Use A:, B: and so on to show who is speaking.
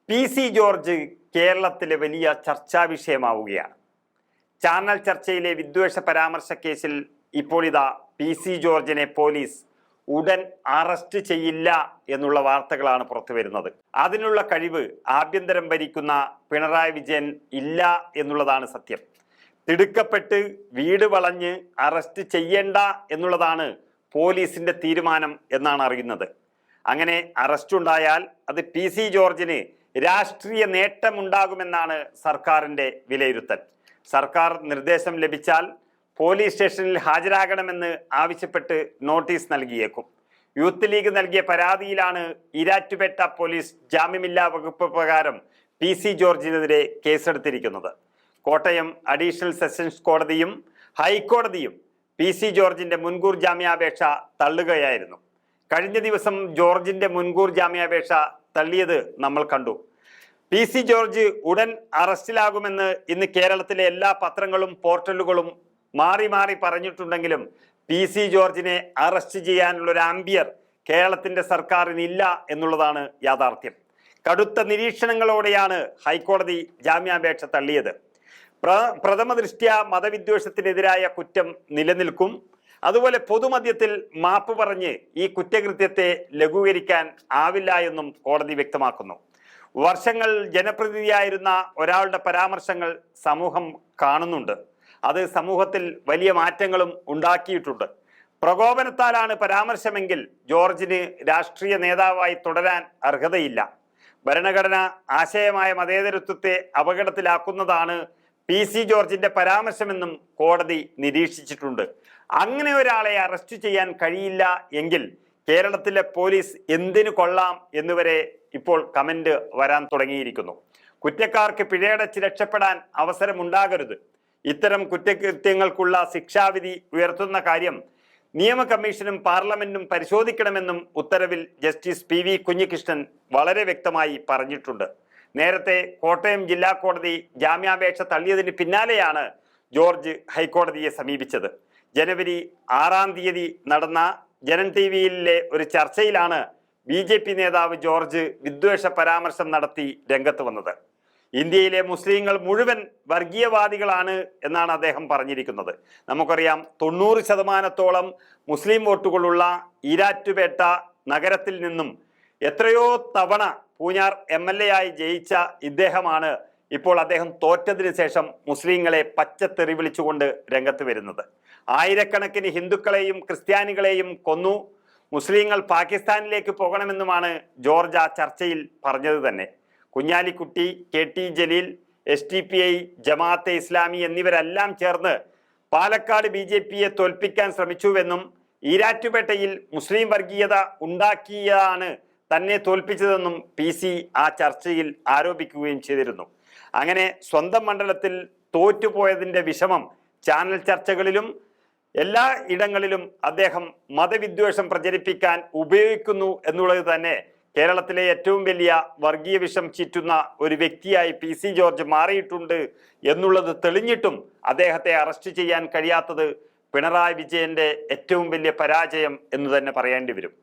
A: PC. George കേരളത്തിലെ വലിയ ചർച്ചാ വിഷയമാവുകയാണ്. ചാനൽ ചർച്ചയിലെ വിദ്വേഷ പരാമർശ കേസിൽ ഇപ്പോൾ ഇതാ പി.സി. ജോർജിനെ പോലീസ് ഉടൻ അറസ്റ്റ് ചെയ്യില്ല എന്നുള്ള വാർത്തകളാണ് പുറത്തു വരുന്നത്. അതിനുള്ള കഴിവ് ആഭ്യന്തരം ഭരിക്കുന്ന പിണറായി വിജയൻ ഇല്ല എന്നുള്ളതാണ് സത്യം. തിടുക്കപ്പെട്ട് വീട് വളഞ്ഞ് അറസ്റ്റ് ചെയ്യേണ്ട എന്നുള്ളതാണ് പോലീസിന്റെ തീരുമാനം എന്നാണ് അറിയുന്നത്. അങ്ങനെ അറസ്റ്റ് ഉണ്ടായാൽ അത് പി.സി. ജോർജിന് രാഷ്ട്രീയ നേട്ടമുണ്ടാകുമെന്നാണ് സർക്കാരിന്റെ വിലയിരുത്തൽ. സർക്കാർ നിർദ്ദേശം ലഭിച്ചാൽ പോലീസ് സ്റ്റേഷനിൽ ഹാജരാകണമെന്ന് ആവശ്യപ്പെട്ട് നോട്ടീസ് നൽകിയേക്കും. യൂത്ത് ലീഗ് നൽകിയ പരാതിയിലാണ് ഈരാറ്റുപേട്ട പോലീസ് ജാമ്യമില്ലാ വകുപ്പ് പ്രകാരം പി.സി. ജോർജിനെതിരെ കേസെടുത്തിരിക്കുന്നത്. കോട്ടയം അഡീഷണൽ സെഷൻസ് കോടതിയും ഹൈക്കോടതിയും പി.സി. ജോർജിന്റെ മുൻകൂർ ജാമ്യാപേക്ഷ തള്ളുകയായിരുന്നു. കഴിഞ്ഞ ദിവസം ജോർജിന്റെ മുൻകൂർ ജാമ്യാപേക്ഷ തള്ളിയത് നമ്മൾ കണ്ടു. പി.സി. ജോർജ് ഉടൻ അറസ്റ്റിലാകുമെന്ന് ഇന്ന് കേരളത്തിലെ എല്ലാ പത്രങ്ങളും പോർട്ടലുകളും മാറി മാറി പറഞ്ഞിട്ടുണ്ടെങ്കിലും പി.സി. ജോർജിനെ അറസ്റ്റ് ചെയ്യാനുള്ള ഒരു ആംബിയർ കേരളത്തിന്റെ സർക്കാരിനില്ല എന്നുള്ളതാണ് യാഥാർത്ഥ്യം. കടുത്ത നിരീക്ഷണങ്ങളോടെയാണ് ഹൈക്കോടതി ജാമ്യാപേക്ഷ തള്ളിയത്. പ്രഥമ ദൃഷ്ട്യാ മതവിദ്വേഷത്തിനെതിരായ കുറ്റം നിലനിൽക്കും. അതുപോലെ പൊതുമധ്യത്തിൽ മാപ്പ് പറഞ്ഞ് ഈ കുറ്റകൃത്യത്തെ ലഘൂകരിക്കാൻ ആവില്ല എന്നും കോടതി വ്യക്തമാക്കുന്നു. വർഷങ്ങൾ ജനപ്രതിനിധിയായിരുന്ന ഒരാളുടെ പരാമർശങ്ങൾ സമൂഹം കാണുന്നുണ്ട്. അത് സമൂഹത്തിൽ വലിയ മാറ്റങ്ങളും ഉണ്ടാക്കിയിട്ടുണ്ട്. പ്രകോപനത്താലാണ് പരാമർശമെങ്കിൽ ജോർജിന് രാഷ്ട്രീയ നേതാവായി തുടരാൻ അർഹതയില്ല. ഭരണഘടന ആശയമായ മതേതരത്വത്തെ അപകടത്തിലാക്കുന്നതാണ് പി.സി. ജോർജിന്റെ പരാമർശമെന്നും കോടതി നിരീക്ഷിച്ചിട്ടുണ്ട്. അങ്ങനെ ഒരാളെ അറസ്റ്റ് ചെയ്യാൻ കഴിയില്ല എങ്കിൽ കേരളത്തിലെ പോലീസ് എന്തിനു കൊള്ളാം എന്നുവരെ ഇപ്പോൾ കമന്റ് വരാൻ തുടങ്ങിയിരിക്കുന്നു. കുറ്റക്കാർക്ക് പിഴയടച്ച് രക്ഷപ്പെടാൻ അവസരമുണ്ടാകരുത്. ഇത്തരം കുറ്റകൃത്യങ്ങൾക്കുള്ള ശിക്ഷാവിധി ഉയർത്തുന്ന കാര്യം നിയമ കമ്മീഷനും പാർലമെന്റും പരിശോധിക്കണമെന്നും ഉത്തരവിൽ ജസ്റ്റിസ് പി.വി. കുഞ്ഞികൃഷ്ണൻ വളരെ വ്യക്തമായി പറഞ്ഞിട്ടുണ്ട്. നേരത്തെ കോട്ടയം ജില്ലാ കോടതി ജാമ്യാപേക്ഷ തള്ളിയതിന് പിന്നാലെയാണ് ജോർജ് ഹൈക്കോടതിയെ സമീപിച്ചത്. ജനുവരി 6-ാം തീയതി നടന്ന ജനൻ ടി.വിയിലെ ഒരു ചർച്ചയിലാണ് ബി.ജെ.പി. നേതാവ് ജോർജ് വിദ്വേഷ പരാമർശം നടത്തി രംഗത്ത് വന്നത്. ഇന്ത്യയിലെ മുസ്ലിങ്ങൾ മുഴുവൻ വർഗീയവാദികളാണ് എന്നാണ് അദ്ദേഹം പറഞ്ഞിരിക്കുന്നത്. നമുക്കറിയാം 90% മുസ്ലിം വോട്ടുകളുള്ള ഈരാറ്റുപേട്ട നഗരത്തിൽ നിന്നും എത്രയോ തവണ പൂഞ്ഞാർ MLA ആയി ജയിച്ച ഇദ്ദേഹമാണ് ഇപ്പോൾ അദ്ദേഹം തോറ്റതിന് ശേഷം മുസ്ലിങ്ങളെ പച്ചത്തെറി വിളിച്ചുകൊണ്ട് രംഗത്ത് വരുന്നത്. ആയിരക്കണക്കിന് ഹിന്ദുക്കളെയും ക്രിസ്ത്യാനികളെയും കൊന്നു. മുസ്ലിങ്ങൾ പാകിസ്ഥാനിലേക്ക് പോകണമെന്നുമാണ് ജോർജ് ആ ചർച്ചയിൽ പറഞ്ഞത് തന്നെ. കുഞ്ഞാലിക്കുട്ടി, KT ജലീൽ, SDPI, ജമാഅത്തെ ഇസ്ലാമി എന്നിവരെല്ലാം ചേർന്ന് പാലക്കാട് BJPയെ തോൽപ്പിക്കാൻ ശ്രമിച്ചുവെന്നും ഈരാറ്റുപേട്ടയിൽ മുസ്ലിം വർഗീയത ഉണ്ടാക്കിയതാണ് തന്നെ തോൽപ്പിച്ചതെന്നും പി.സി. ആ ചർച്ചയിൽ ആരോപിക്കുകയും ചെയ്തിരുന്നു. അങ്ങനെ സ്വന്തം മണ്ഡലത്തിൽ തോറ്റുപോയതിൻ്റെ വിഷമം ചാനൽ ചർച്ചകളിലും എല്ലാ ഇടങ്ങളിലും അദ്ദേഹം മതവിദ്വേഷം പ്രചരിപ്പിക്കാൻ ഉപയോഗിക്കുന്നു എന്നുള്ളത് തന്നെ കേരളത്തിലെ ഏറ്റവും വലിയ വർഗീയ വിഷം ചീറ്റുന്ന ഒരു വ്യക്തിയായി പി.സി. ജോർജ് മാറിയിട്ടുണ്ട് എന്നുള്ളത് തെളിഞ്ഞിട്ടും അദ്ദേഹത്തെ അറസ്റ്റ് ചെയ്യാൻ കഴിയാത്തത് പിണറായി വിജയന്റെ ഏറ്റവും വലിയ പരാജയം എന്ന് തന്നെ പറയേണ്ടി വരും.